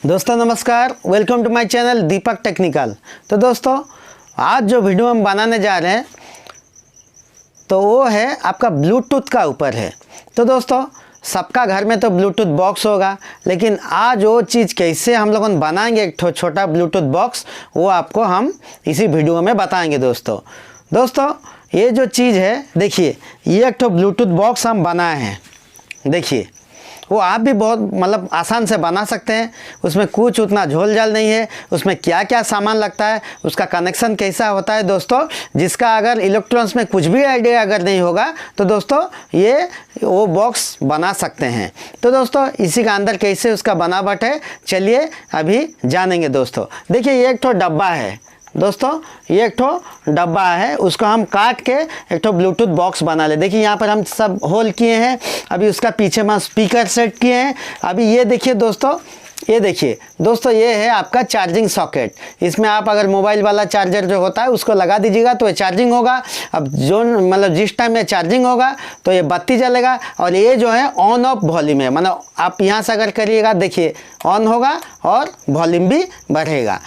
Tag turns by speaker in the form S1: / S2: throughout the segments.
S1: दोस्तों नमस्कार, welcome to my channel Deepak technical. तो दोस्तों आज जो वीडियो हम बनाने जा रहे हैं तो वो है आपका ब्लूटूथ का ऊपर है। तो दोस्तों सबका घर में तो ब्लूटूथ बॉक्स होगा, लेकिन आज वो चीज़ कैसे हम लोगों बनाएंगे एक छोटा ब्लूटूथ बॉक्स, वो आपको हम इसी वीडियो में बताएंगे। दोस्तों ये जो चीज़ है, देखिए ये एक ब्लूटूथ बॉक्स हम बनाए हैं। देखिए वो आप भी बहुत मतलब आसान से बना सकते हैं। उसमें कुछ उतना झोल झाल नहीं है। उसमें क्या क्या सामान लगता है, उसका कनेक्शन कैसा होता है दोस्तों, जिसका अगर इलेक्ट्रॉनिक्स में कुछ भी आइडिया अगर नहीं होगा तो दोस्तों ये वो बॉक्स बना सकते हैं। तो दोस्तों इसी का अंदर कैसे उसका बनावट है, चलिए अभी जानेंगे। दोस्तों देखिए ये एक डब्बा है। दोस्तों ये एक डब्बा है, उसको हम काट के एक ब्लूटूथ बॉक्स बना ले। देखिए यहाँ पर हम सब होल किए हैं। अभी उसका पीछे में स्पीकर सेट किए हैं। अभी ये देखिए दोस्तों, ये देखिए दोस्तों, ये है आपका चार्जिंग सॉकेट। इसमें आप अगर मोबाइल वाला चार्जर जो होता है उसको लगा दीजिएगा तो ये चार्जिंग होगा। अब जो मतलब जिस टाइम में चार्जिंग होगा तो ये बत्ती जलेगा। और ये जो है ऑन ऑफ वॉल्यूम है, मतलब आप यहाँ से अगर करिएगा देखिए ऑन होगा और वॉल्यूम भी बढ़ेगा।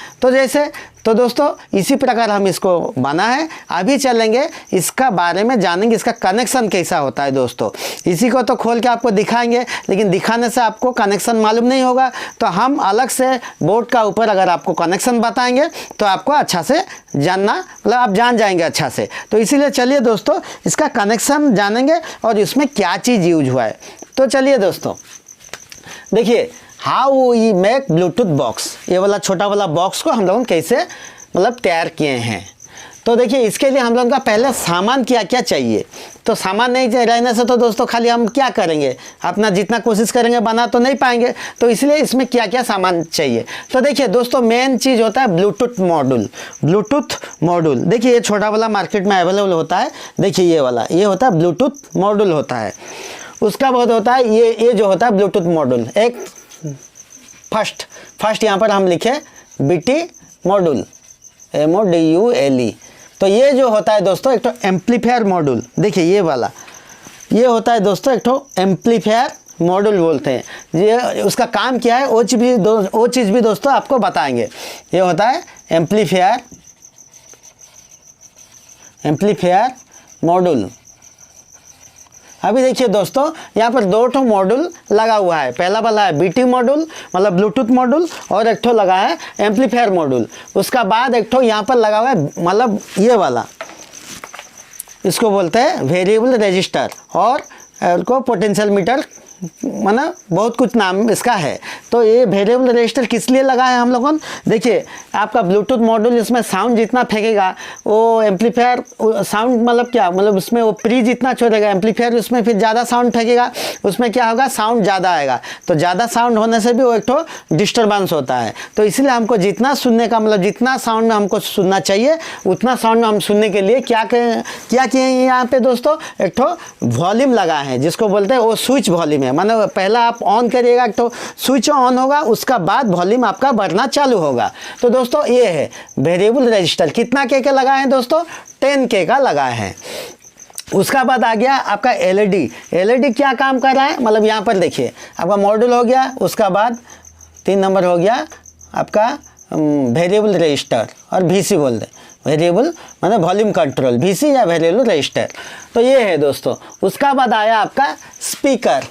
S1: तो दोस्तों इसी प्रकार हम इसको बना है। अभी चलेंगे इसका बारे में जानेंगे, इसका कनेक्शन कैसा होता है। दोस्तों इसी को तो खोल के आपको दिखाएंगे, लेकिन दिखाने से आपको कनेक्शन मालूम नहीं होगा, तो हम अलग से बोर्ड का ऊपर अगर आपको कनेक्शन बताएंगे तो आपको अच्छा से जानना, मतलब आप जान जाएंगे अच्छा से। तो इसीलिए चलिए दोस्तों इसका कनेक्शन जानेंगे और इसमें क्या चीज़ यूज हुआ है। तो चलिए दोस्तों देखिए how we make bluetooth box, ये वाला छोटा वाला बॉक्स को हम लोगों कैसे मतलब तैयार किए हैं। तो देखिए इसके लिए हम लोगों का पहले सामान क्या क्या चाहिए। तो सामान नहीं रहने से तो दोस्तों खाली हम क्या करेंगे, अपना जितना कोशिश करेंगे बना तो नहीं पाएंगे। तो इसलिए इसमें क्या क्या सामान चाहिए। तो देखिए दोस्तों मेन चीज़ होता है ब्लूटूथ मॉड्यूल। देखिए ये छोटा वाला मार्केट में अवेलेबल होता है। देखिए ये वाला ये होता है ब्लूटूथ मॉड्यूल होता है। उसका बहुत होता है ये जो होता है ब्लूटूथ मॉड्यूल। एक फर्स्ट यहाँ पर हम लिखे BT मॉड्यूल, MODULE। तो ये जो होता है दोस्तों एक एम्पलीफायर मॉड्यूल। देखिए ये वाला ये होता है दोस्तों एक एम्पलीफायर मॉड्यूल बोलते हैं। ये उसका काम क्या है वो चीज़ भी दोस्तों आपको बताएंगे। ये होता है एम्पलीफायर मॉड्यूल। अभी देखिए दोस्तों यहाँ पर दो मॉड्यूल लगा हुआ है। पहला वाला है BT मॉड्यूल मतलब ब्लूटूथ मॉड्यूल, और एक लगा है एम्पलीफायर मॉड्यूल। उसका बाद एक यहाँ पर लगा हुआ है मतलब ये वाला, इसको बोलते हैं वेरिएबल रजिस्टर, और को पोटेंशियल मीटर, माना बहुत कुछ नाम इसका है। तो ये वेरिएबल रजिस्टर किस लिए लगा है हम लोगों ने, देखिए आपका ब्लूटूथ मॉड्यूल इसमें साउंड जितना फेंकेगा वो एम्पलीफायर साउंड मतलब क्या, मतलब उसमें वो प्री जितना छोड़ेगा एम्पलीफायर उसमें फिर ज़्यादा साउंड फेंकेगा, उसमें क्या होगा साउंड ज़्यादा आएगा। तो ज़्यादा साउंड होने से भी वो एक डिस्टर्बेंस होता है। तो इसलिए हमको जितना सुनने का मतलब जितना साउंड में हमको सुनना चाहिए उतना साउंड में हम सुनने के लिए क्या किए हैं यहाँ पे दोस्तों, एक वॉल्यूम लगा है जिसको बोलते हैं वो स्विच वॉल्यूम है। मानो पहला आप ऑन करिएगा तो स्विच ऑन होगा, उसका बाद वॉल्यूम आपका बढ़ना चालू होगा। तो दोस्तों ये है वेरिएबल रजिस्टर। कितना के का लगा है दोस्तों, 10K का लगा है। उसका बाद आ गया आपका LED क्या काम कर रहा है, मतलब यहाँ पर देखिए आपका मॉड्यूल हो गया। उसका बाद 3 नंबर हो गया आपका वेरिएबल रजिस्टर, और VC बोलते हैं वेरिएबल मतलब वॉल्यूम कंट्रोल, VC या वेरिएबल रजिस्टर। तो ये है दोस्तों। उसका बाद आया आपका स्पीकर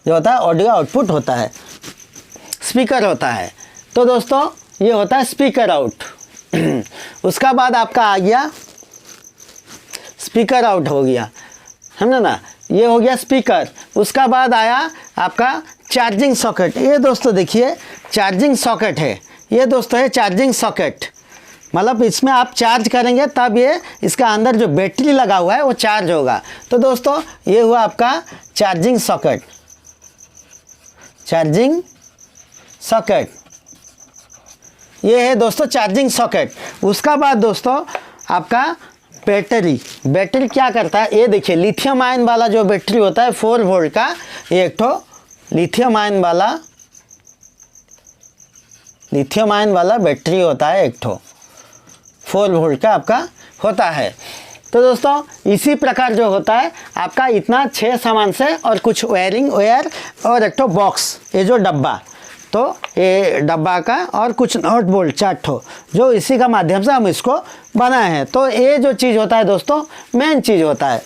S1: जो होता है ऑडियो आउटपुट होता है, स्पीकर होता है। तो दोस्तों ये होता है स्पीकर आउट। उसका बाद आपका आ गया स्पीकर आउट हो गया, समझे ना, ये हो गया स्पीकर। उसका बाद आया आपका चार्जिंग सॉकेट। ये दोस्तों देखिए चार्जिंग सॉकेट है, ये दोस्तों है चार्जिंग सॉकेट, मतलब इसमें आप चार्ज करेंगे तब ये इसका अंदर जो बैटरी लगा हुआ है वो चार्ज होगा। तो दोस्तों ये हुआ आपका चार्जिंग सॉकेट। ये है दोस्तों चार्जिंग सॉकेट। उसका बाद दोस्तों आपका बैटरी क्या करता है, ये देखिए लिथियम आयन वाला जो बैटरी होता है 4 वोल्ट का, ये एक लिथियम आयन वाला बैटरी होता है, एक 4 वोल्ट का आपका होता है। तो दोस्तों इसी प्रकार जो होता है आपका इतना 6 सामान से और कुछ वायरिंग वायर और एक तो बॉक्स, ये जो डब्बा, तो ये डब्बा का और कुछ नट बोल्ट 4 ठो जो इसी का माध्यम से हम इसको बनाए हैं। तो ये जो चीज़ होता है दोस्तों मेन चीज़ होता है।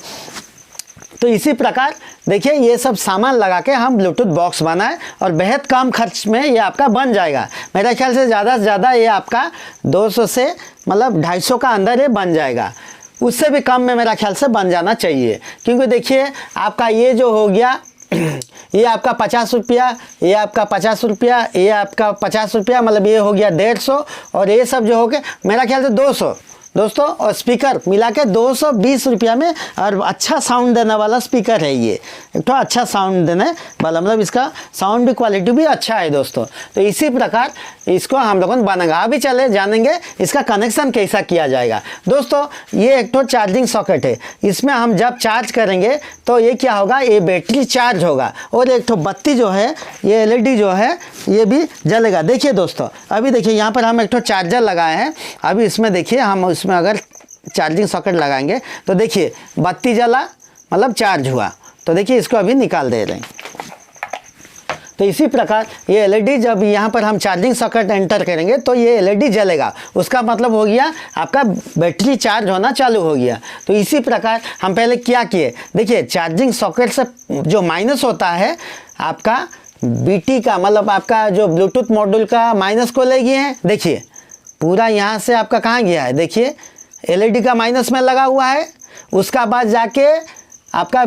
S1: तो इसी प्रकार देखिए ये सब सामान लगा के हम ब्लूटूथ बॉक्स बनाए और बेहद कम खर्च में ये आपका बन जाएगा। मेरा ख्याल से ज़्यादा ये आपका 200 से मतलब 250 का अंदर ये बन जाएगा, उससे भी कम में मेरा ख्याल से बन जाना चाहिए। क्योंकि देखिए आपका ये जो हो गया ये आपका 50 रुपया, ये आपका 50 रुपया, ये आपका 50 रुपया, मतलब ये हो गया 150 और ये सब जो हो गया मेरा ख्याल से 200 दोस्तों, और स्पीकर मिला के 220 रुपया में। और अच्छा साउंड देने वाला स्पीकर है ये, एक तो अच्छा साउंड देने वाला, मतलब इसका साउंड भी क्वालिटी भी अच्छा है दोस्तों। तो इसी प्रकार इसको हम लोगों ने बनाएगा। अभी चले जानेंगे इसका कनेक्शन कैसा किया जाएगा। दोस्तों ये एक तो चार्जिंग सॉकेट है, इसमें हम जब चार्ज करेंगे तो ये क्या होगा, ये बैटरी चार्ज होगा और एक तो बत्ती जो है ये LED जो है ये भी जलेगा। देखिए दोस्तों अभी देखिए यहाँ पर हम एक तो चार्जर लगाए हैं। अभी इसमें देखिए हम इसमें अगर चार्जिंग सॉकेट लगाएंगे तो देखिए बत्ती जला मतलब चार्ज हुआ। तो देखिए इसको अभी निकाल दे रहे हैं। तो इसी प्रकार ये LED जब यहाँ पर हम चार्जिंग सॉकेट एंटर करेंगे तो ये LED जलेगा, उसका मतलब हो गया आपका बैटरी चार्ज होना चालू हो गया। तो इसी प्रकार हम पहले क्या किए, देखिए चार्जिंग सॉकेट से जो माइनस होता है आपका BT का, मतलब आपका जो ब्लूटूथ मॉड्यूल का माइनस को ले गए हैं। देखिए पूरा यहाँ से आपका कहाँ गया है, देखिए LED का माइनस में लगा हुआ है, उसका बाद जाके आपका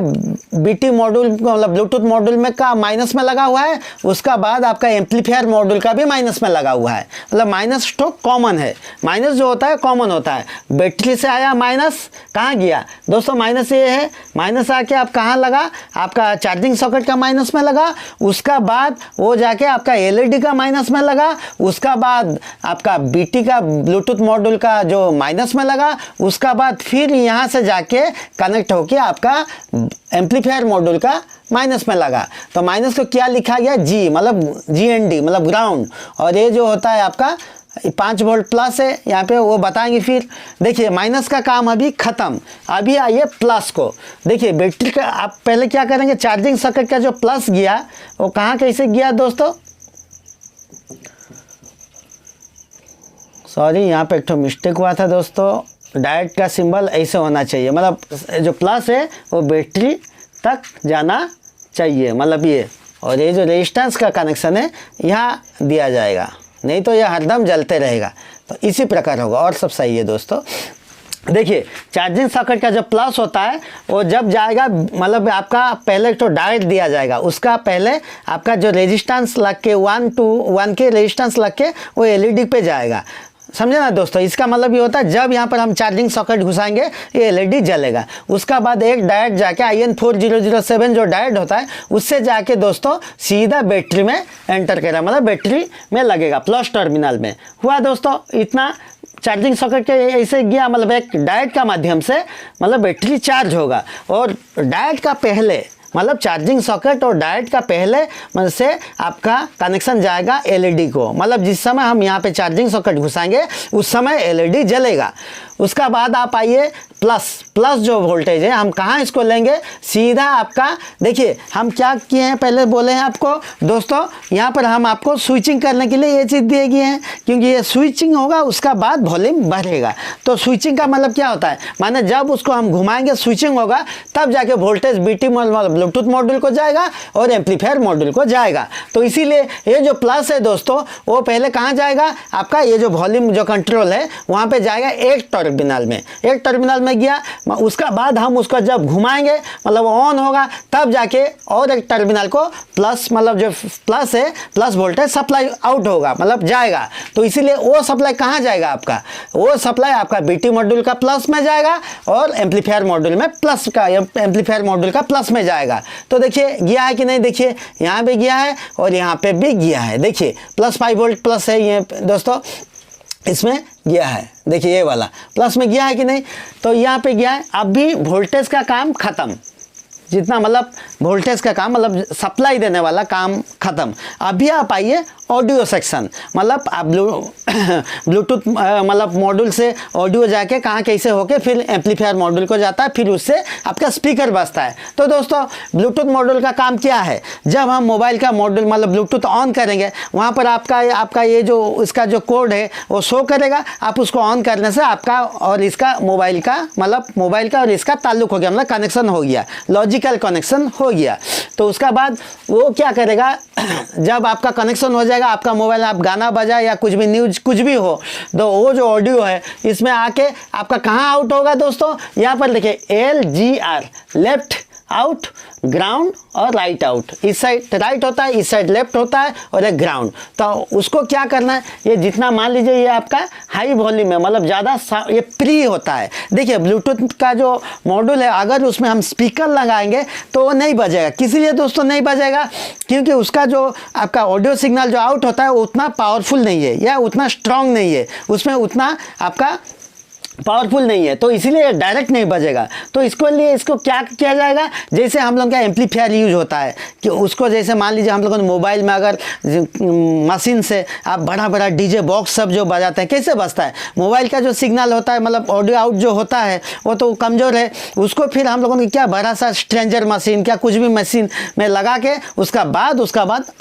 S1: BT मॉड्यूल मतलब ब्लूटूथ मॉड्यूल में का माइनस में लगा हुआ है, उसका बाद आपका एम्पलीफायर मॉड्यूल का भी माइनस में लगा हुआ है। मतलब माइनस तो कॉमन है, माइनस जो होता है कॉमन होता है। बैटरी से आया माइनस, कहाँ गया दोस्तों, माइनस ये है, माइनस आके आप कहाँ लगा, आपका चार्जिंग सॉकेट का माइनस में लगा, उसका बाद वो जाके आपका LED का माइनस में लगा, उसका बाद आपका BT का ब्लूटूथ मॉड्यूल का जो माइनस में लगा, उसका बाद फिर यहाँ से जाके कनेक्ट होके आपका एम्पलीफायर मॉड्यूल का माइनस में लगा। तो माइनस को क्या लिखा गया, G मतलब GND मतलब ग्राउंड, और ये जो होता है आपका 5 वोल्ट प्लस है, यहाँ पे वो बताएंगे। फिर देखिए माइनस का काम अभी ख़त्म, अभी आइए प्लस को। देखिए बैटरी का आप पहले क्या करेंगे, चार्जिंग सॉकेट का जो प्लस गया वो कहाँ कैसे गया दोस्तों, सॉरी यहाँ पे एक तो मिस्टेक हुआ था दोस्तों, डायोड का सिंबल ऐसे होना चाहिए, मतलब जो प्लस है वो बैटरी तक जाना चाहिए, मतलब ये, और ये जो रेजिस्टेंस का कनेक्शन है यहाँ दिया जाएगा, नहीं तो ये हरदम जलते रहेगा। तो इसी प्रकार होगा और सब सही है दोस्तों। देखिए चार्जिंग सॉकेट का जो प्लस होता है वो जब जाएगा, मतलब आपका पहले तो डायोड दिया जाएगा, उसका पहले आपका जो रेजिस्टेंस लग के 1 to 1 के रेजिस्टेंस लग के वो LED पे जाएगा, समझे ना दोस्तों। इसका मतलब ये होता है जब यहाँ पर हम चार्जिंग सॉकेट घुसाएंगे ये LED जलेगा। उसका बाद एक डायोड जाके IN4007 जो डायोड होता है उससे जाके दोस्तों सीधा बैटरी में एंटर करेगा, मतलब बैटरी में लगेगा प्लस टर्मिनल में। हुआ दोस्तों इतना, चार्जिंग सॉकेट के ऐसे गया, मतलब एक डायोड का माध्यम से मतलब बैटरी चार्ज होगा। और डायोड का पहले मतलब चार्जिंग सॉकेट और डायोड का पहले मतलब से आपका कनेक्शन जाएगा LED को, मतलब जिस समय हम यहाँ पे चार्जिंग सॉकेट घुसाएंगे उस समय LED जलेगा। उसका बाद आप आइए प्लस जो वोल्टेज है हम कहाँ इसको लेंगे, सीधा आपका देखिए हम क्या किए हैं, पहले बोले हैं आपको दोस्तों, यहाँ पर हम आपको स्विचिंग करने के लिए ये चीज़ दिए गए हैं, क्योंकि ये स्विचिंग होगा उसका बाद वॉल्यूम बढ़ेगा। तो स्विचिंग का मतलब क्या होता है, माने जब उसको हम घुमाएंगे स्विचिंग होगा तब जाके वोल्टेज BT ब्लूटूथ मॉड्यूल को जाएगा और एम्पलीफायर मॉड्यूल को जाएगा। तो इसीलिए ये जो प्लस है दोस्तों वो पहले कहाँ जाएगा, आपका ये जो वॉल्यूम जो कंट्रोल है वहाँ पे जाएगा एक टर्मिनल में, एक टर्मिनल में गया। उसका बाद हम उसको जब घुमाएंगे मतलब ऑन होगा तब जाके और एक टर्मिनल को प्लस, मतलब जो प्लस है प्लस वोल्टेज सप्लाई आउट होगा मतलब जाएगा। तो इसीलिए वो सप्लाई कहाँ जाएगा, आपका वो सप्लाई आपका BT मॉड्यूल का प्लस में जाएगा और एम्पलीफायर मॉड्यूल में प्लस का, एम्पलीफायर मॉड्यूल का प्लस में जाएगा। तो देखिए गया है कि नहीं, देखिए यहाँ पे गया है और यहाँ पे भी गया है। देखिए +5 वोल्ट प्लस है ये दोस्तों, इसमें गया है, देखिए ये वाला प्लस में गया है कि नहीं, तो यहाँ पे गया है। अब भी वोल्टेज का काम खत्म, जितना मतलब वोल्टेज का काम, मतलब सप्लाई देने वाला काम ख़त्म। अभी आप आइए ऑडियो सेक्शन, मतलब आप ब्लूटूथ मतलब मॉड्यूल से ऑडियो जाके कहाँ कैसे होके फिर एम्पलीफायर मॉड्यूल को जाता है, फिर उससे आपका स्पीकर बजता है। तो दोस्तों ब्लूटूथ मॉड्यूल का काम क्या है, जब हम मोबाइल का मॉड्यूल मतलब ब्लूटूथ ऑन करेंगे, वहाँ पर आपका ये जो इसका जो कोड है वो शो करेगा। आप उसको ऑन करने से आपका और इसका मोबाइल का मतलब मोबाइल का और इसका ताल्लुक हो गया, मतलब कनेक्शन हो गया, लॉजिकल कनेक्शन हो गया। तो उसका बाद वो क्या करेगा, जब आपका कनेक्शन हो जाएगा, आपका मोबाइल आप गाना बजाए या कुछ भी न्यूज़ कुछ भी हो, तो वो जो ऑडियो है इसमें आके आपका कहाँ आउट होगा दोस्तों, यहाँ पर देखिए LGR, लेफ्ट आउट, ग्राउंड और राइट आउट। इस साइड राइट होता है, इस साइड लेफ्ट होता है और एक ग्राउंड। तो उसको क्या करना है, ये जितना मान लीजिए ये आपका हाई वॉल्यूम है, मतलब ज़्यादा ये प्री होता है। देखिए ब्लूटूथ का जो मॉड्यूल है, अगर उसमें हम स्पीकर लगाएंगे तो वो नहीं बजेगा। किसी लिए दोस्तों नहीं बजेगा, क्योंकि उसका जो आपका ऑडियो सिग्नल जो आउट होता है वो उतना पावरफुल नहीं है या उतना स्ट्रांग नहीं है, उसमें उतना आपका पावरफुल नहीं है, तो इसीलिए डायरेक्ट नहीं बजेगा। तो इसको लिए इसको क्या किया जाएगा, जैसे हम लोग का एम्पलीफायर यूज होता है कि उसको जैसे मान लीजिए हम लोगों ने मोबाइल में अगर मशीन से आप बड़ा बड़ा डीजे बॉक्स सब जो बजाते हैं, कैसे बजता है, मोबाइल का जो सिग्नल होता है मतलब ऑडियो आउट जो होता है वो तो कमज़ोर है, उसको फिर हम लोगों ने क्या बड़ा सा स्ट्रेंजर मशीन क्या कुछ भी मशीन में लगा के उसका बाद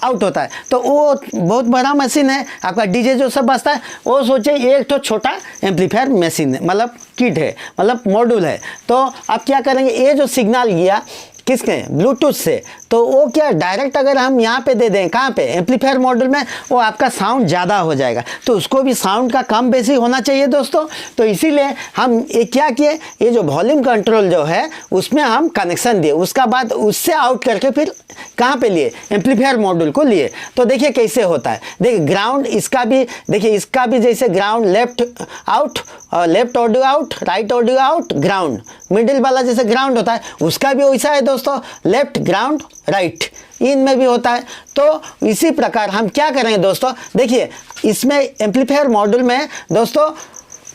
S1: आउट होता है। तो वो बहुत बड़ा मशीन है आपका डीजे जो सब बजता है, वो सोचिए एक तो छोटा एम्पलीफायर मशीन है, मतलब किट है, मतलब मॉड्यूल है। तो आप क्या करेंगे, ये जो सिग्नल गया किसके, ब्लूटूथ से, तो वो क्या डायरेक्ट अगर हम यहाँ पे दे दें, कहाँ पे, एम्पलीफायर मॉड्यूल में, वो आपका साउंड ज़्यादा हो जाएगा। तो उसको भी साउंड का कम बेसी होना चाहिए दोस्तों। तो इसीलिए हम ये क्या किए, ये जो वॉल्यूम कंट्रोल जो है उसमें हम कनेक्शन दिए, उसका बाद उससे आउट करके फिर कहाँ पे लिए, एम्पलीफायर मॉड्यूल को लिए। तो देखिए कैसे होता है, देखिए ग्राउंड इसका भी, देखिए इसका भी जैसे ground left out, left audio out, right audio out, ground, middle वाला जैसे ग्राउंड होता है उसका भी वैसा है दोस्तों, लेफ्ट ग्राउंड राइट, इन में भी होता है। तो इसी प्रकार हम क्या करेंगे दोस्तों, देखिए इसमें एम्पलीफायर मॉड्यूल में दोस्तों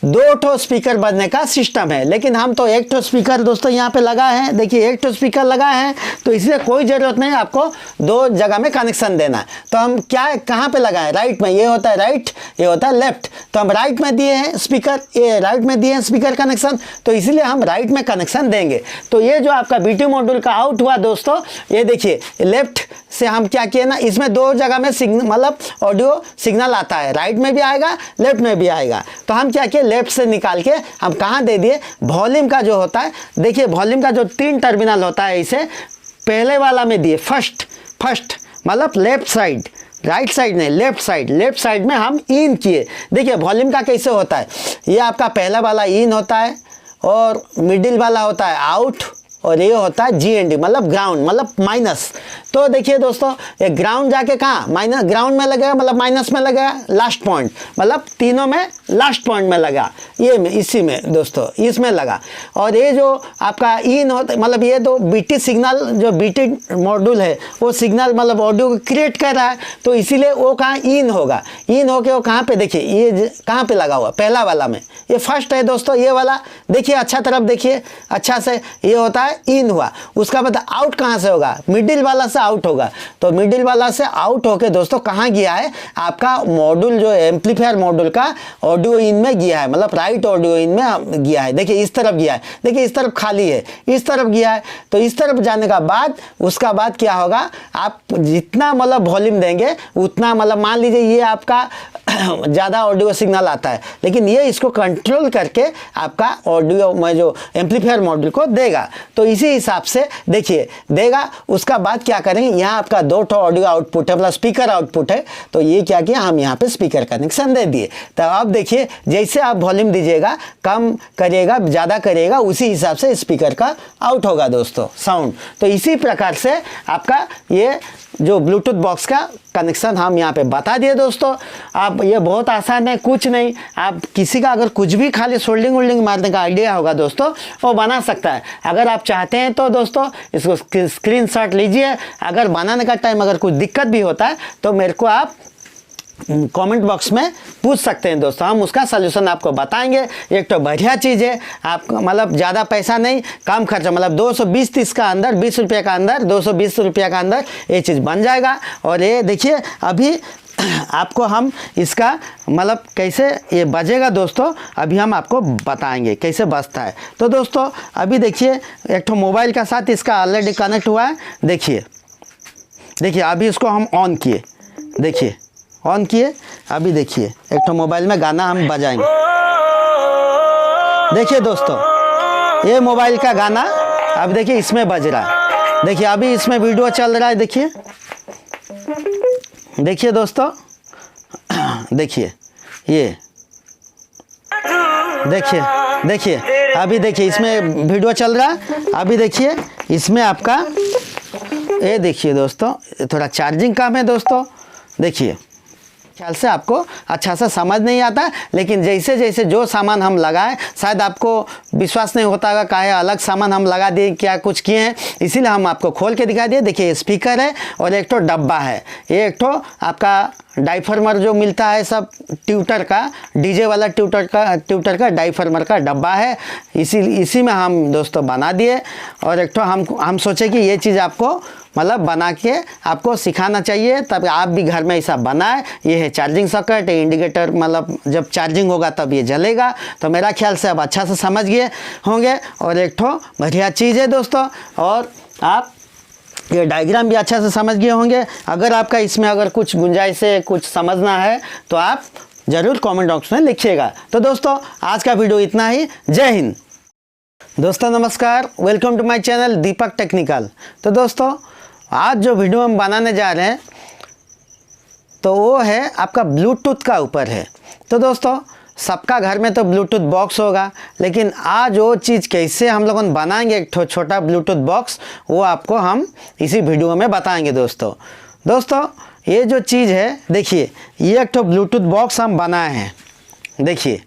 S1: 2 ठो स्पीकर बजने का सिस्टम है, लेकिन हम तो 1 ठो स्पीकर दोस्तों यहाँ पे लगा है, देखिए 1 ठो स्पीकर लगा है, तो इसलिए कोई ज़रूरत नहीं आपको 2 जगह में कनेक्शन देना है। तो हम क्या कहाँ पे लगाएं, राइट में, ये होता है राइट, ये होता है लेफ्ट, तो हम राइट में दिए हैं स्पीकर, ये राइट में दिए हैं स्पीकर कनेक्शन, तो इसीलिए हम राइट में कनेक्शन देंगे। तो ये जो आपका BT मॉड्यूल का आउट हुआ दोस्तों, ये देखिए लेफ्ट से हम क्या किए ना, इसमें 2 जगह में सिग्नल मतलब ऑडियो सिग्नल आता है, राइट में भी आएगा लेफ्ट में भी आएगा। तो हम क्या किए, लेफ्ट से निकाल के हम कहाँ दे दिए, वॉल्यूम का जो होता है, देखिए वॉल्यूम का जो 3 टर्मिनल होता है, इसे पहले वाला में दिए, फर्स्ट मतलब लेफ्ट साइड, राइट साइड नहीं, लेफ्ट साइड में हम इन किए। देखिए वॉल्यूम का कैसे होता है, ये आपका पहला वाला इन होता है और मिडिल वाला होता है आउट और ये होता है GND मतलब ग्राउंड मतलब माइनस। तो देखिए दोस्तों ये ग्राउंड जाके कहाँ, माइनस ग्राउंड में लगेगा, मतलब माइनस में लगेगा, लास्ट पॉइंट मतलब तीनों में लास्ट पॉइंट में लगा, ये में इसी में दोस्तों इसमें लगा। और ये जो आपका इन होता मतलब ये तो BT सिग्नल जो BT मॉड्यूल है वो सिग्नल मतलब ऑडियो को क्रिएट कर रहा है, तो इसीलिए वो कहाँ इन होगा, इन होके वो कहाँ पे, देखिए ये कहाँ पे लगा हुआ, पहला वाला में, ये फर्स्ट है दोस्तों, ये वाला देखिए अच्छा तरफ देखिए अच्छा से, ये होता है इन हुआ। उसका बाद आउट कहाँ से होगा, मिडिल वाला से आउट होगा। तो मिडिल वाला से आउट होके दोस्तों कहाँ गया है, आपका मॉड्यूल जो एम्पलीफायर मॉड्यूल का ऑडियो इन में गया है, मतलब राइट ऑडियो इन में गया है। देखिए इस तरफ गया है, देखिए इस तरफ खाली है, इस तरफ गया है। तो इस तरफ जाने का बाद उसका बाद क्या होगा, आप जितना मतलब वॉल्यूम देंगे उतना, मतलब मान लीजिए ये आपका ज़्यादा ऑडियो सिग्नल आता है, लेकिन ये इसको कंट्रोल करके आपका ऑडियो में जो एम्पलीफायर मॉड्यूल को देगा। तो इसी हिसाब से देखिए देगा। उसका बाद क्या करेंगे, यहाँ आपका 2 ठो ऑडियो आउटपुट है, मतलब स्पीकर आउटपुट है, तो ये क्या किया, हम यहाँ पे स्पीकर कनेक्शन दे दिए। तो अब देखिए जैसे आप वॉल्यूम दीजिएगा, कम करिएगा ज़्यादा करिएगा, उसी हिसाब से स्पीकर का आउट होगा दोस्तों साउंड। तो इसी प्रकार से आपका ये जो ब्लूटूथ बॉक्स का कनेक्शन हम यहाँ पे बता दिए दोस्तों। आप ये बहुत आसान है, कुछ नहीं, आप किसी का अगर कुछ भी खाली सोल्डिंग वोल्डिंग मारने का आइडिया होगा दोस्तों वो बना सकता है। अगर आप चाहते हैं तो दोस्तों इसको स्क्रीनशॉट लीजिए। अगर बनाने का टाइम अगर कुछ दिक्कत भी होता है तो मेरे को आप कमेंट बॉक्स में पूछ सकते हैं दोस्तों, हम उसका सलूशन आपको बताएंगे। एक तो बढ़िया चीज़ है, आप मतलब ज़्यादा पैसा नहीं, कम खर्चा, मतलब 220-30 का अंदर, 20 रुपये का अंदर, 220 रुपये का अंदर ये चीज़ बन जाएगा। और ये देखिए अभी आपको हम इसका मतलब कैसे ये बजेगा दोस्तों, अभी हम आपको बताएंगे कैसे बजता है। तो दोस्तों अभी देखिए एक तो मोबाइल का साथ इसका ऑलरेडी कनेक्ट हुआ है। देखिए अभी इसको हम ऑन किए, देखिए ऑन किए, अभी देखिए एक तो मोबाइल में गाना हम बजाएंगे। देखिए दोस्तों ये मोबाइल का गाना अब देखिए इसमें बज रहा है। देखिए अभी इसमें वीडियो चल रहा है। देखिए दोस्तों, देखिए ये देखिए अभी देखिए इसमें वीडियो चल रहा है। अभी देखिए इसमें आपका ये देखिए दोस्तों थोड़ा चार्जिंग कम है दोस्तों। देखिए ख्याल से आपको अच्छा सा समझ नहीं आता, लेकिन जैसे जैसे जो सामान हम लगाएं, शायद आपको विश्वास नहीं होता होगा काहे अलग सामान हम लगा दिए, क्या कुछ किए हैं, इसीलिए हम आपको खोल के दिखा दिए। देखिए स्पीकर है और एक तो डब्बा है, ये एक तो आपका डाइफार्मर जो मिलता है सब ट्यूटर का, डीजे वाला ट्यूटर का डाइफार्मर का डब्बा है। इसी में हम दोस्तों बना दिए। और एक तो हम सोचे कि ये चीज़ आपको मतलब बना के आपको सिखाना चाहिए, तब आप भी घर में ऐसा बनाए। ये है चार्जिंग सॉकेट, इंडिकेटर, मतलब जब चार्जिंग होगा तब ये जलेगा। तो मेरा ख्याल से अब अच्छा से समझ गए होंगे। और एक तो बढ़िया चीज़ है दोस्तों, और आप ये डायग्राम भी अच्छा से समझ गए होंगे। अगर आपका इसमें अगर कुछ गुंजाइश है, कुछ समझना है तो आप ज़रूर कमेंट बॉक्स में लिखिएगा। तो दोस्तों आज का वीडियो इतना ही। जय हिंद दोस्तों, नमस्कार, welcome to my channel Deepak technical. तो दोस्तों आज जो वीडियो हम बनाने जा रहे हैं तो वो है आपका ब्लूटूथ का ऊपर है। तो दोस्तों सबका घर में तो ब्लूटूथ बॉक्स होगा, लेकिन आज वो चीज़ कैसे हम लोगों बनाएंगे एक छोटा ब्लूटूथ बॉक्स, वो आपको हम इसी वीडियो में बताएंगे दोस्तों ये जो चीज़ है, देखिए ये एक तो ब्लूटूथ बॉक्स हम बनाए हैं। देखिए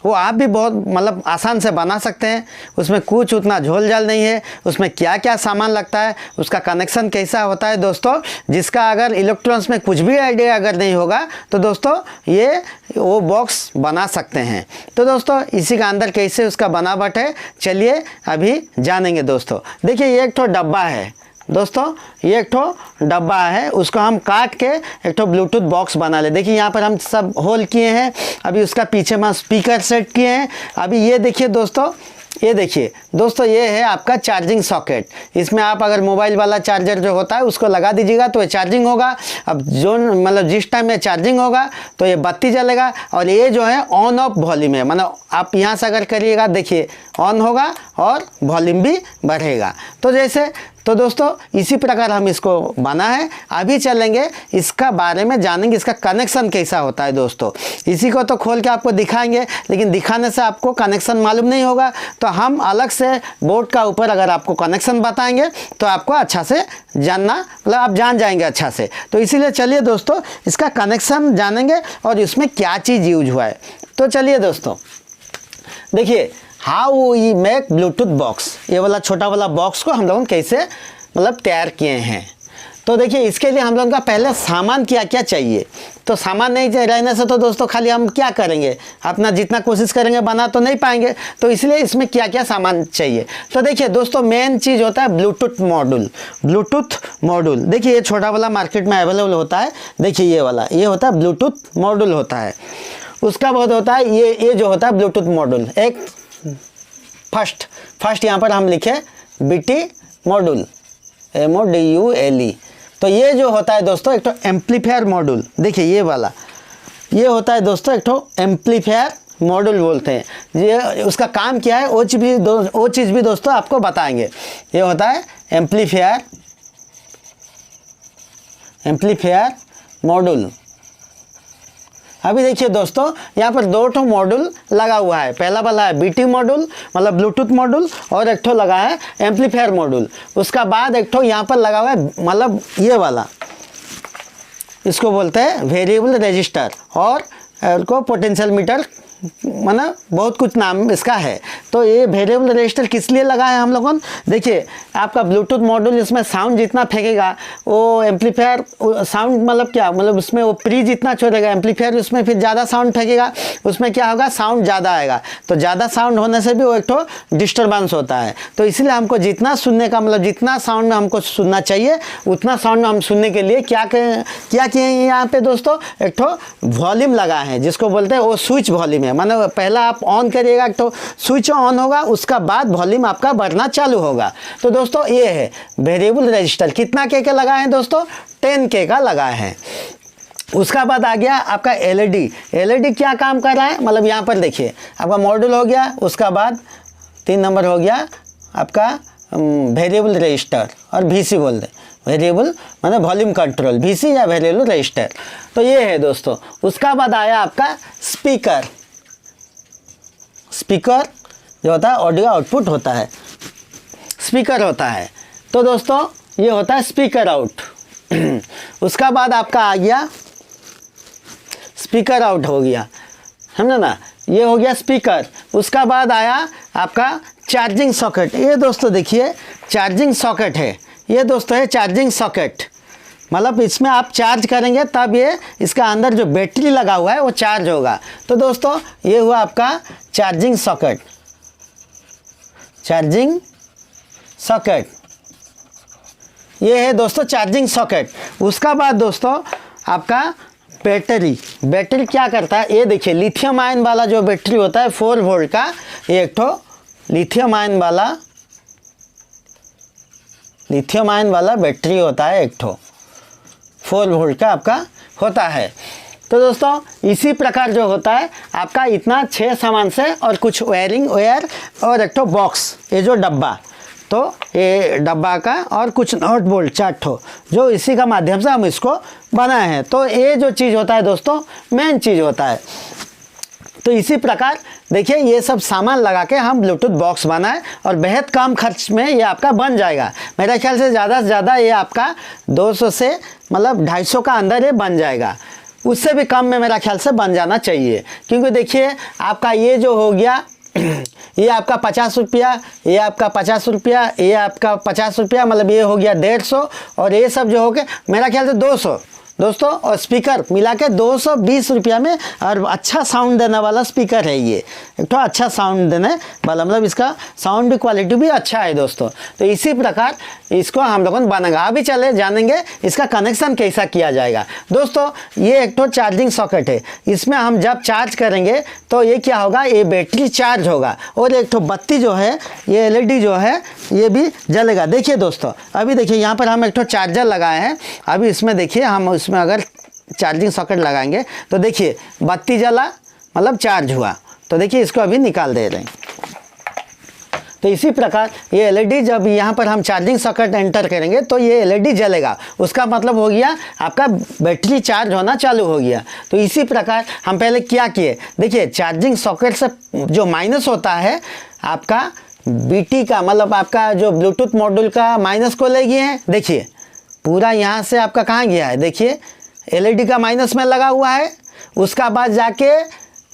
S1: वो आप भी बहुत मतलब आसान से बना सकते हैं, उसमें कुछ उतना झोल झाल नहीं है। उसमें क्या क्या सामान लगता है, उसका कनेक्शन कैसा होता है दोस्तों, जिसका अगर इलेक्ट्रॉनिक्स में कुछ भी आइडिया अगर नहीं होगा तो दोस्तों ये वो बॉक्स बना सकते हैं। तो दोस्तों इसी का अंदर कैसे उसका बनावट है, चलिए अभी जानेंगे दोस्तों। देखिए ये एक तो डब्बा है दोस्तों, ये एक ठो डब्बा है, उसको हम काट के एक ठो ब्लूटूथ बॉक्स बना ले। देखिए यहाँ पर हम सब होल किए हैं, अभी उसका पीछे में स्पीकर सेट किए हैं। अभी ये देखिए दोस्तों, ये देखिए दोस्तों ये है आपका चार्जिंग सॉकेट। इसमें आप अगर मोबाइल वाला चार्जर जो होता है उसको लगा दीजिएगा तो ये चार्जिंग होगा। अब जो मतलब जिस टाइम में चार्जिंग होगा तो ये बत्ती जलेगा। और ये जो है ऑन ऑफ वॉल्यूम है, मतलब आप यहाँ से अगर करिएगा देखिए ऑन होगा और वॉल्यूम भी बढ़ेगा। तो दोस्तों इसी प्रकार हम इसको बना है। अभी चलेंगे इसका बारे में जानेंगे, इसका कनेक्शन कैसा होता है दोस्तों। इसी को तो खोल के आपको दिखाएंगे, लेकिन दिखाने से आपको कनेक्शन मालूम नहीं होगा, तो हम अलग से बोर्ड का ऊपर अगर आपको कनेक्शन बताएंगे तो आपको अच्छा से जानना, मतलब आप जान जाएंगे अच्छा से। तो इसीलिए चलिए दोस्तों इसका कनेक्शन जानेंगे और इसमें क्या चीज़ यूज हुआ है। तो चलिए दोस्तों देखिए how we make bluetooth box, ये वाला छोटा वाला बॉक्स को हम लोग कैसे मतलब तैयार किए हैं। तो देखिए इसके लिए हम लोगों का पहले सामान क्या क्या चाहिए। तो सामान नहीं रहने से तो दोस्तों खाली हम क्या करेंगे, अपना जितना कोशिश करेंगे बना तो नहीं पाएंगे। तो इसलिए इसमें क्या क्या सामान चाहिए। तो देखिए दोस्तों मेन चीज़ होता है ब्लूटूथ मॉड्यूल। देखिए ये छोटा वाला मार्केट में अवेलेबल होता है। देखिए ये वाला ये होता है ब्लूटूथ मॉड्यूल होता है। उसका बहुत होता है ये जो होता है ब्लूटूथ मॉड्यूल। एक फर्स्ट यहाँ पर हम लिखे BT मॉड्यूल, MODULE। तो ये जो होता है दोस्तों एक तो एम्पलीफायर मॉड्यूल। देखिए ये वाला ये होता है दोस्तों एक तो एम्पलीफायर मॉड्यूल बोलते हैं। ये उसका काम क्या है वो चीज़ भी दोस्तों आपको बताएंगे। ये होता है एम्पलीफायर मॉड्यूल। अभी देखिए दोस्तों यहाँ पर दो ठो मॉड्यूल लगा हुआ है। पहला वाला है BT मॉड्यूल मतलब ब्लूटूथ मॉड्यूल, और एक ठो लगा है एम्पलीफायर मॉड्यूल। उसका बाद एक ठो यहाँ पर लगा हुआ है मतलब ये वाला, इसको बोलते हैं वेरिएबल रजिस्टर, और को पोटेंशियल मीटर मतलब बहुत कुछ नाम इसका है। तो ये वेरिएबल रजिस्टर किस लिए लगा है हम लोगों ने, देखिए आपका ब्लूटूथ मॉड्यूल इसमें साउंड जितना फेंकेगा वो एम्पलीफायर साउंड मतलब क्या, मतलब उसमें वो प्री जितना छोड़ेगा एम्पलीफायर उसमें फिर ज़्यादा साउंड फेंकेगा, उसमें क्या होगा साउंड ज़्यादा आएगा। तो ज़्यादा साउंड होने से भी वो एक तो डिस्टर्बेंस होता है। तो इसलिए हमको जितना सुनने का मतलब जितना साउंड हमको सुनना चाहिए उतना साउंड हम सुनने के लिए क्या किए हैं यहाँ पे दोस्तों, एक तो वॉल्यूम लगा है जिसको बोलते हैं वो स्विच वॉल्यूम है। मतलब पहला आप ऑन करिएगा तो स्विच ऑन होगा, उसका बाद वॉल्यूम आपका बढ़ना चालू होगा। तो दोस्तों ये है वेरिएबल रजिस्टर। कितना के लगा है दोस्तों, 10K का लगा है। उसका बाद आ गया आपका एलईडी। एलईडी क्या काम कर रहा है, मतलब यहाँ पर देखिए आपका मॉड्यूल हो गया, उसका बाद 3 नंबर हो गया आपका वेरिएबल रजिस्टर और VC बोल दे, वेरिएबल मतलब वॉल्यूम कंट्रोल, VC या वेरिएबल रजिस्टर। तो ये है दोस्तों। उसका बाद आया आपका स्पीकर। स्पीकर जो होता है ऑडियो आउटपुट होता है, स्पीकर होता है। तो दोस्तों ये होता है स्पीकर आउट। उसका बाद आपका आ गया स्पीकर आउट हो गया, समझे ना, ये हो गया स्पीकर। उसका बाद आया आपका चार्जिंग सॉकेट। ये दोस्तों देखिए चार्जिंग सॉकेट है, ये दोस्तों है चार्जिंग सॉकेट। मतलब इसमें आप चार्ज करेंगे तब ये इसका अंदर जो बैटरी लगा हुआ है वो चार्ज होगा। तो दोस्तों ये हुआ आपका चार्जिंग सॉकेट, चार्जिंग सॉकेट, ये है दोस्तों चार्जिंग सॉकेट। उसका बाद दोस्तों आपका बैटरी। बैटरी क्या करता है, ये देखिए लिथियम आयन वाला जो बैटरी होता है 4 वोल्ट का, ये एक तो लिथियम आयन वाला बैटरी होता है, एक तो 4 वोल्ट का आपका होता है। तो दोस्तों इसी प्रकार जो होता है आपका इतना 6 सामान से और कुछ वायरिंग वायर और एक तो बॉक्स, ये जो डब्बा, तो ये डब्बा का और कुछ नॉट बोल्ट 4 ठो जो इसी का माध्यम से हम इसको बनाए हैं। तो ये जो चीज़ होता है दोस्तों मेन चीज़ होता है। तो इसी प्रकार देखिए ये सब सामान लगा के हम ब्लूटूथ बॉक्स बनाए और बेहद कम खर्च में ये आपका बन जाएगा। मेरे ख्याल से ज़्यादा ये आपका 200 से मतलब 250 का अंदर ये बन जाएगा, उससे भी कम में मेरा ख्याल से बन जाना चाहिए। क्योंकि देखिए आपका ये जो हो गया ये आपका 50 रुपया, ये आपका 50 रुपया, ये आपका 50 रुपया, मतलब ये हो गया 150 और ये सब जो हो गया मेरा ख्याल से 200 दोस्तों। और स्पीकर मिला के 220 रुपया में, और अच्छा साउंड देने वाला स्पीकर है ये, एक तो अच्छा साउंड देने वाला, मतलब इसका साउंड भी क्वालिटी भी अच्छा है दोस्तों। तो इसी प्रकार इसको हम लोगों ने बनाएंगे। अभी चले जानेंगे इसका कनेक्शन कैसा किया जाएगा। दोस्तों ये एक तो चार्जिंग सॉकेट है, इसमें हम जब चार्ज करेंगे तो ये क्या होगा, ये बैटरी चार्ज होगा और एक तो बत्ती जो है ये एलईडी जो है ये भी जलेगा। देखिए दोस्तों अभी देखिए यहाँ पर हम एक तो चार्जर लगाए हैं, अभी इसमें देखिए हम इसमें अगर चार्जिंग सॉकेट लगाएंगे तो देखिए बत्ती जला मतलब चार्ज हुआ। तो देखिए इसको अभी निकाल दे रहे हैं। तो इसी प्रकार ये एलईडी जब यहाँ पर हम चार्जिंग सॉकेट एंटर करेंगे तो ये एलईडी जलेगा, उसका मतलब हो गया आपका बैटरी चार्ज होना चालू हो गया। तो इसी प्रकार हम पहले क्या किए, देखिए चार्जिंग सॉकेट से जो माइनस होता है आपका बीटी का, मतलब आपका जो ब्लूटूथ मॉड्यूल का माइनस को ले गए हैं। देखिए पूरा यहाँ से आपका कहाँ गया है, देखिए एलईडी का माइनस में लगा हुआ है, उसका बाद जाके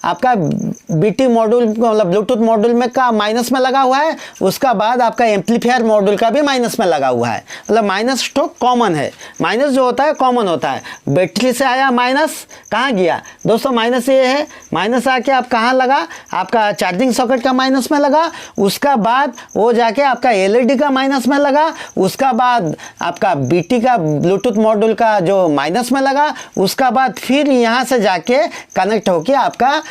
S1: आपका बीटी मॉड्यूल मतलब ब्लूटूथ मॉड्यूल में का माइनस में लगा हुआ है, उसका बाद आपका एम्पलीफायर मॉड्यूल का भी माइनस में लगा हुआ है। मतलब माइनस तो कॉमन है, माइनस जो होता है कॉमन होता है। बैटरी से आया माइनस, कहाँ गया दोस्तों, माइनस ये है, माइनस आके आप कहाँ लगा, आपका चार्जिंग सॉकेट का माइनस में लगा, उसका बाद वो जाके आपका एलईडी का माइनस में लगा, उसका बाद आपका बीटी का ब्लूटूथ मॉड्यूल का जो माइनस में लगा, उसका बाद फिर यहाँ से जाके कनेक्ट होके आपका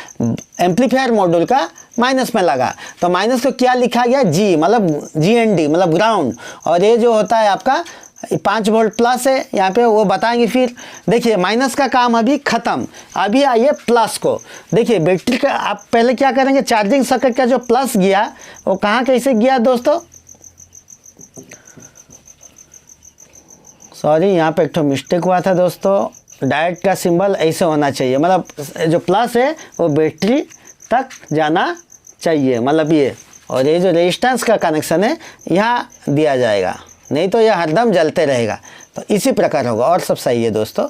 S1: एम्पलीफायर मॉड्यूल का माइनस में लगा। तो माइनस को क्या लिखा गया, जी मतलब GND मतलब ग्राउंड, और ये जो होता है आपका 5 वोल्ट प्लस है, यहाँ पे वो बताएंगे फिर। देखिए माइनस का काम अभी ख़त्म, अभी आइए प्लस को। देखिए बैटरी का आप पहले क्या करेंगे, चार्जिंग सॉकेट का जो प्लस गया वो कहाँ कैसे गया दोस्तों, सॉरी यहाँ पे एक तो मिस्टेक हुआ था दोस्तों, डायरेक्ट का सिंबल ऐसे होना चाहिए, मतलब जो प्लस है वो बैटरी तक जाना चाहिए, मतलब ये, और ये जो रेजिस्टेंस का कनेक्शन है यहाँ दिया जाएगा, नहीं तो यह हरदम जलते रहेगा। तो इसी प्रकार होगा और सब सही है दोस्तों।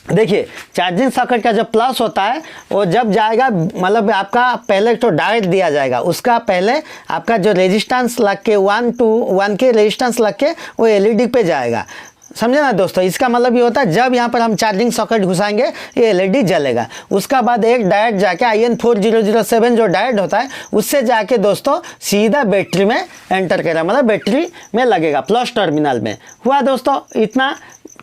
S1: देखिए चार्जिंग सॉकेट का जो प्लस होता है वो जब जाएगा, मतलब आपका पहले तो डायोड दिया जाएगा, उसका पहले आपका जो रेजिस्टेंस लग के 1 to 1 के रेजिस्टेंस लग के वो एलईडी पे जाएगा। समझे ना दोस्तों, इसका मतलब ये होता है जब यहाँ पर हम चार्जिंग सॉकेट घुसाएंगे ये एलईडी जलेगा। उसका बाद एक डायोड जाके IN4007 जो डायोड होता है उससे जाके दोस्तों सीधा बैटरी में एंटर करेगा, मतलब बैटरी में लगेगा प्लस टर्मिनल में। हुआ दोस्तों इतना,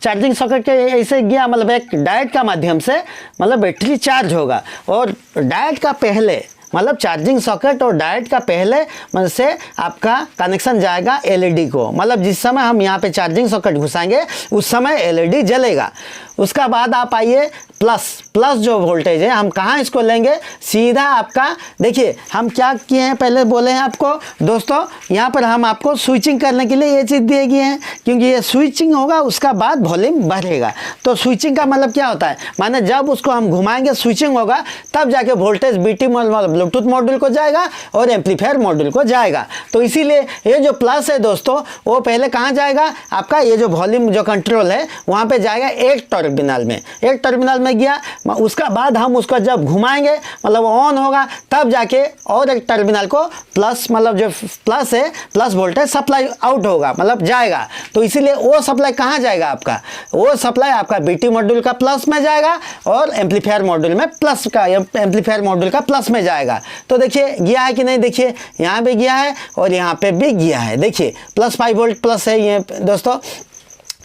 S1: चार्जिंग सॉकेट के ऐसे गया, मतलब एक डायोड का माध्यम से मतलब बैटरी चार्ज होगा। और डायोड का पहले मतलब चार्जिंग सॉकेट और डायोड का पहले मतलब से आपका कनेक्शन जाएगा एलईडी को, मतलब जिस समय हम यहाँ पे चार्जिंग सॉकेट घुसाएंगे उस समय एलईडी जलेगा। उसका बाद आप आइए प्लस जो वोल्टेज है हम कहाँ इसको लेंगे, सीधा आपका देखिए हम क्या किए हैं पहले बोले हैं आपको दोस्तों, यहाँ पर हम आपको स्विचिंग करने के लिए ये चीज़ दिए गए हैं, क्योंकि ये स्विचिंग होगा उसका बाद वॉल्यूम बढ़ेगा। तो स्विचिंग का मतलब क्या होता है, माने जब उसको हम घुमाएंगे स्विचिंग होगा तब जाके वोल्टेज बीटी ब्लूटूथ मॉड्यूल को जाएगा और एम्पलीफायर मॉड्यूल को जाएगा। तो इसीलिए ये जो प्लस है दोस्तों वो पहले कहाँ जाएगा, आपका ये जो वॉल्यूम जो कंट्रोल है वहाँ पे जाएगा एक टर्मिनल में, एक टर्मिनल में गया। उसका बाद हम उसको जब घुमाएंगे मतलब ऑन होगा तब जाके और एक टर्मिनल को प्लस, मतलब जो प्लस है प्लस वोल्टेज सप्लाई आउट होगा मतलब जाएगा। तो इसीलिए वो सप्लाई कहाँ जाएगा आपका, वो सप्लाई आपका बीटी मॉड्यूल का प्लस में जाएगा और एम्पलीफायर मॉड्यूल में प्लस का, एम्पलीफायर मॉड्यूल का प्लस में जाएगा। तो देखिए गया है कि नहीं, देखिए यहाँ पे गया है और यहाँ पे भी गया है, देखिए प्लस 5 वोल्ट प्लस है ये दोस्तों,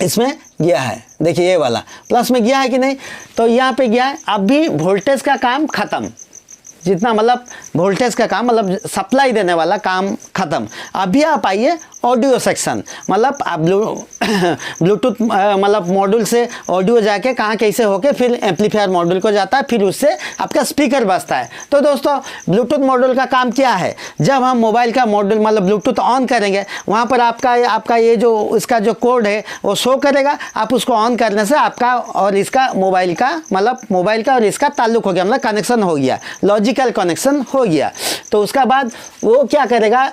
S1: इसमें गया है, देखिए ये वाला प्लस में गया है कि नहीं, तो यहाँ पे गया है। अब भी वोल्टेज का काम खत्म, जितना मतलब वोल्टेज का काम मतलब सप्लाई देने वाला काम खत्म। अभी आप आइए ऑडियो सेक्शन, मतलब आप ब्लूटूथ मतलब मॉड्यूल से ऑडियो जाके कहाँ कैसे होके फिर एम्पलीफायर मॉड्यूल को जाता है, फिर उससे आपका स्पीकर बजता है। तो दोस्तों ब्लूटूथ मॉड्यूल का काम क्या है, जब हम मोबाइल का मॉड्यूल मतलब ब्लूटूथ ऑन करेंगे वहाँ पर आपका ये जो इसका जो कोड है वो शो करेगा, आप उसको ऑन करने से आपका और इसका मोबाइल का मतलब मोबाइल का और इसका ताल्लुक हो गया, मतलब कनेक्शन हो गया, लॉजिकल कनेक्शन हो गया। तो उसका बाद वो क्या करेगा,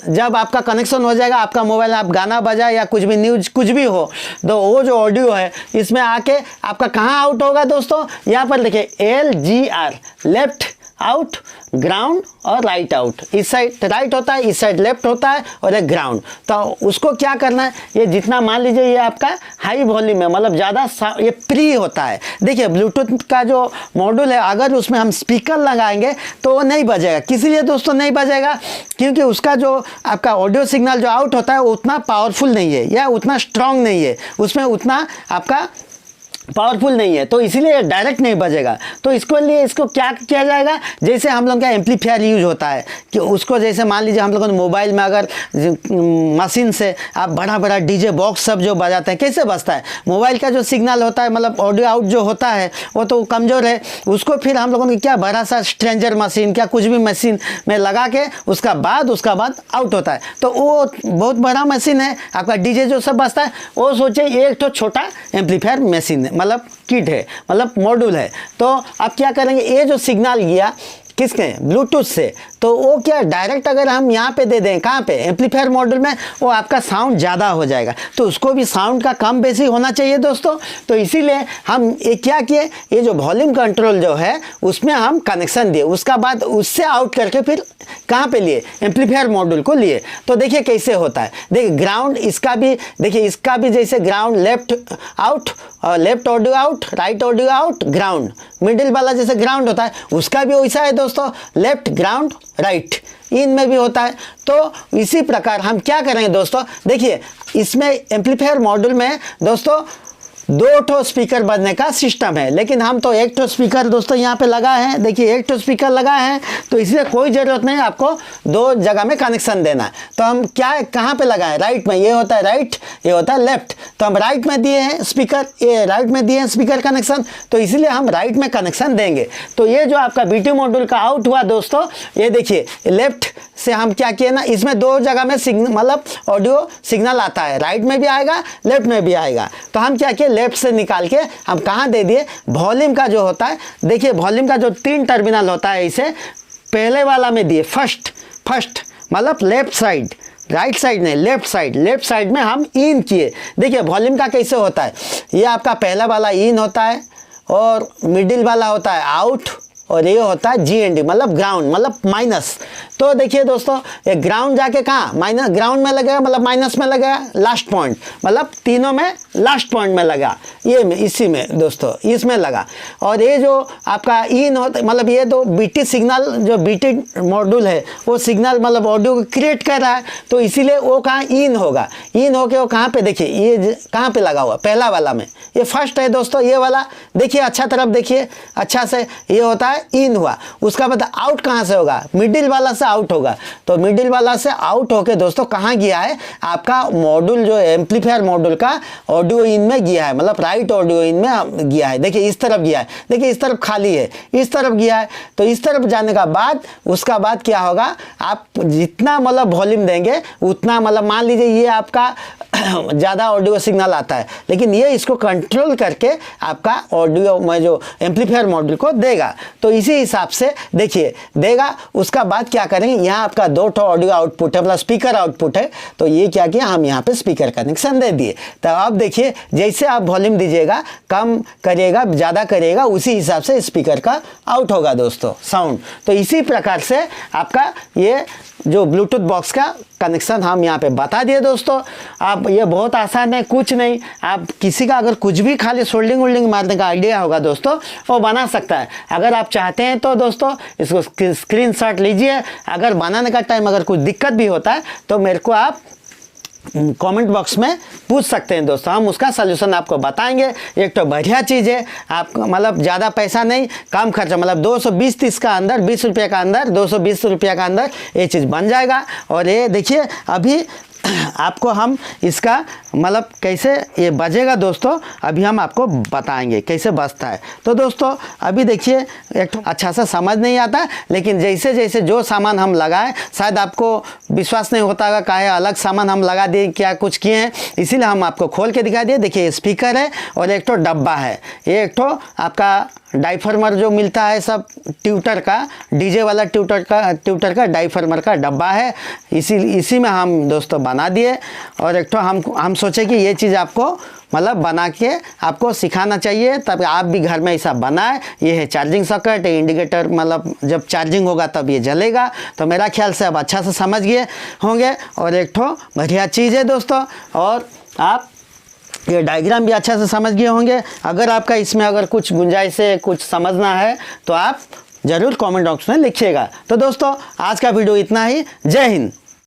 S1: जब आपका कनेक्शन हो जाएगा आपका मोबाइल, आप गाना बजा या कुछ भी न्यूज कुछ भी हो, तो वो जो ऑडियो है इसमें आके आपका कहाँ आउट होगा दोस्तों, यहाँ पर देखिए LGR, लेफ्ट आउट, ग्राउंड और राइट आउट। इस साइड राइट होता है, इस साइड लेफ्ट होता है और एक ग्राउंड। तो उसको क्या करना है, ये जितना मान लीजिए ये आपका हाई वॉल्यूम है मतलब ज़्यादा ये प्री होता है। देखिए ब्लूटूथ का जो मॉड्यूल है अगर उसमें हम स्पीकर लगाएंगे तो वो नहीं बजेगा। किस लिए दोस्तों नहीं बजेगा, क्योंकि उसका जो आपका ऑडियो सिग्नल जो आउट होता है वो उतना पावरफुल नहीं है या उतना स्ट्रांग नहीं है, उसमें उतना आपका पावरफुल नहीं है, तो इसीलिए डायरेक्ट नहीं बजेगा। तो इसको लिए इसको क्या किया जाएगा, जैसे हम लोग का एम्पलीफायर यूज होता है कि उसको जैसे मान लीजिए हम लोगों ने मोबाइल में अगर मशीन से आप बड़ा बड़ा डीजे बॉक्स सब जो बजाते हैं कैसे बजता है, मोबाइल का जो सिग्नल होता है मतलब ऑडियो आउट जो होता है वो तो कमज़ोर है, उसको फिर हम लोगों ने क्या बड़ा सा स्ट्रेंजर मशीन क्या कुछ भी मशीन में लगा के उसका बाद आउट होता है। तो वो बहुत बड़ा मशीन है आपका डीजे जो सब बजता है, वो सोचिए एक तो छोटा एम्पलीफायर मशीन है मतलब किट है मतलब मॉड्यूल है। तो आप क्या करेंगे, ये जो सिग्नल गया किसके ब्लूटूथ से, तो वो क्या डायरेक्ट अगर हम यहाँ पे दे दें कहाँ पे एम्पलीफायर मॉड्यूल में, वो आपका साउंड ज़्यादा हो जाएगा। तो उसको भी साउंड का कम बेसी होना चाहिए दोस्तों। तो इसीलिए हम ये क्या किए, ये जो वॉल्यूम कंट्रोल जो है उसमें हम कनेक्शन दिए, उसका बाद उससे आउट करके फिर कहाँ पे लिए एम्पलीफायर मॉड्यूल को लिए। तो देखिए कैसे होता है, देखिए ग्राउंड इसका भी देखिए, इसका भी जैसे ground left out, left audio out, right audio out, ground, middle वाला जैसे ग्राउंड होता है उसका भी वैसा है दोस्तों, लेफ्ट ग्राउंड राइट इन में भी होता है। तो इसी प्रकार हम क्या करेंगे दोस्तों, देखिए इसमें एम्पलीफायर मॉड्यूल में दोस्तों 2 ठो स्पीकर बजने का सिस्टम है, लेकिन हम तो 1 ठो स्पीकर दोस्तों यहाँ पे लगा है, देखिए 1 ठो स्पीकर लगा है, तो इसलिए कोई ज़रूरत नहीं आपको 2 जगह में कनेक्शन देना है। तो हम क्या कहाँ पे लगाएं, राइट में, ये होता है राइट, ये होता है लेफ्ट, तो हम राइट में दिए हैं स्पीकर, ये राइट में दिए हैं स्पीकर कनेक्शन, तो इसीलिए हम राइट में कनेक्शन देंगे। तो ये जो आपका बीटी मॉड्यूल का आउट हुआ दोस्तों, ये देखिए लेफ्ट से हम क्या किए ना, इसमें 2 जगह में सिग्नल मतलब ऑडियो सिग्नल आता है, राइट में भी आएगा लेफ्ट में भी आएगा। तो हम क्या किए लेफ्ट से निकाल के हम कहाँ दे दिए, वॉल्यूम का जो होता है, देखिए वॉल्यूम का जो 3 टर्मिनल होता है इसे पहले वाला में दिए, फर्स्ट मतलब लेफ्ट साइड, राइट साइड नहीं लेफ्ट साइड में हम इन किए। देखिए वॉल्यूम का कैसे होता है, ये आपका पहला वाला इन होता है और मिडिल वाला होता है आउट, और ये होता है GND मतलब ग्राउंड मतलब माइनस। तो देखिए दोस्तों, ये ग्राउंड जाके कहाँ माइनस, ग्राउंड में लगेगा मतलब माइनस में लगेगा, लास्ट पॉइंट मतलब तीनों में लास्ट पॉइंट में लगा, ये में इसी में दोस्तों इसमें लगा। और ये जो आपका इन होता मतलब ये तो BT सिग्नल, जो BT मॉड्यूल है वो सिग्नल मतलब ऑडियो को क्रिएट कर रहा है, तो इसीलिए वो कहाँ इन होगा, इन होके वो कहाँ पे देखिए ये कहाँ पे लगा हुआ, पहला वाला में, ये फर्स्ट है दोस्तों, ये वाला देखिए अच्छा तरफ देखिए अच्छा से, ये होता है इन हुआ। उसका बाद आउट कहाँ से होगा, मिडिल वाला से आउट होगा। तो मिडिल वाला से आउट होके दोस्तों कहाँ गया है, आपका मॉड्यूल जो एम्पलीफायर मॉड्यूल का ऑडियो इन में गया है, मतलब राइट ऑडियो इन में गया है। देखिए इस तरफ गया है, देखिए इस तरफ खाली है, इस तरफ गया है। तो इस तरफ जाने का बाद उसका बाद क्या होगा, आप जितना मतलब वॉल्यूम देंगे उतना मतलब मान लीजिए ये आपका ज़्यादा ऑडियो सिग्नल आता है, लेकिन ये इसको कंट्रोल करके आपका ऑडियो में जो एम्पलीफायर मॉड्यूल को देगा। तो इसी हिसाब से देखिए देगा। उसका बाद क्या करेंगे, यहाँ आपका 2 ठो ऑडियो आउटपुट है मतलब स्पीकर आउटपुट है, तो ये क्या किया हम यहाँ पे स्पीकर कनेक्शन दे दिए। तो अब देखिए जैसे आप वॉल्यूम दीजिएगा, कम करिएगा ज़्यादा करिएगा, उसी हिसाब से स्पीकर का आउट होगा दोस्तों साउंड। तो इसी प्रकार से आपका ये जो ब्लूटूथ बॉक्स का कनेक्शन हम यहाँ पे बता दिए दोस्तों। आप ये बहुत आसान है, कुछ नहीं, आप किसी का अगर कुछ भी खाली सोल्डिंग वोल्डिंग मारने का आइडिया होगा दोस्तों वो बना सकता है। अगर आप चाहते हैं तो दोस्तों इसको स्क्रीनशॉट लीजिए। अगर बनाने का टाइम अगर कुछ दिक्कत भी होता है तो मेरे को आप कमेंट बॉक्स में पूछ सकते हैं दोस्तों, हम उसका सलूशन आपको बताएंगे। एक तो बढ़िया चीज़ है, आप मतलब ज़्यादा पैसा नहीं कम खर्चा, मतलब 220-30 का अंदर 20 रुपये का अंदर 220 रुपये का अंदर ये चीज़ बन जाएगा। और ये देखिए अभी आपको हम इसका मतलब कैसे ये बजेगा दोस्तों, अभी हम आपको बताएंगे कैसे बजता है। तो दोस्तों अभी देखिए एक तो अच्छा सा समझ नहीं आता, लेकिन जैसे जैसे जो सामान हम लगाए, शायद आपको विश्वास नहीं होता होगा काहे अलग सामान हम लगा दिए क्या कुछ किए हैं, इसीलिए हम आपको खोल के दिखा दिए। देखिए स्पीकर है और एक तो डब्बा है, ये एक तो आपका डाइफार्मर जो मिलता है सब ट्यूटर का, डीजे वाला ट्यूटर का डाइफार्मर का डब्बा है, इसी में हम दोस्तों बना दिए। और एक तो हम सोचे कि ये चीज़ आपको मतलब बना के आपको सिखाना चाहिए, तब आप भी घर में ऐसा बनाए। ये है चार्जिंग सॉकेट, इंडिकेटर मतलब जब चार्जिंग होगा तब ये जलेगा। तो मेरा ख्याल से अब अच्छा से समझ गए होंगे और एक तो बढ़िया चीज़ है दोस्तों। और आप ये डायग्राम भी अच्छा से समझ गए होंगे। अगर आपका इसमें अगर कुछ गुंजाइश है, कुछ समझना है तो आप ज़रूर कमेंट बॉक्स में लिखिएगा। तो दोस्तों आज का वीडियो इतना ही। जय हिंद।